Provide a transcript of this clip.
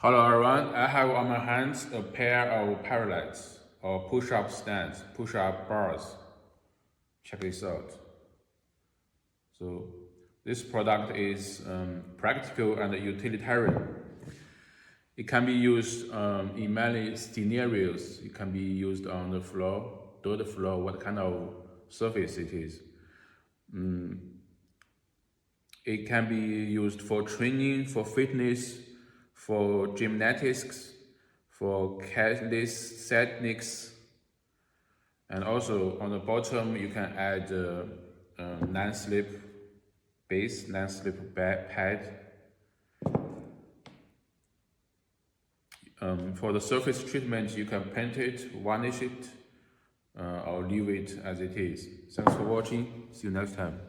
Hello everyone, I have on my hands a pair of Parallettes or push-up stands, push-up bars. Check this out. So this product is practical and utilitarian. It can be used in many scenarios. It can be used on the floor, dirt floor, what kind of surface it is. It can be used for training, for fitness, for gymnastics, for calisthenics, and also on the bottom you can add non-slip base, non-slip pad. For the surface treatment, you can paint it, varnish it, or leave it as it is. Thanks for watching. See you next time.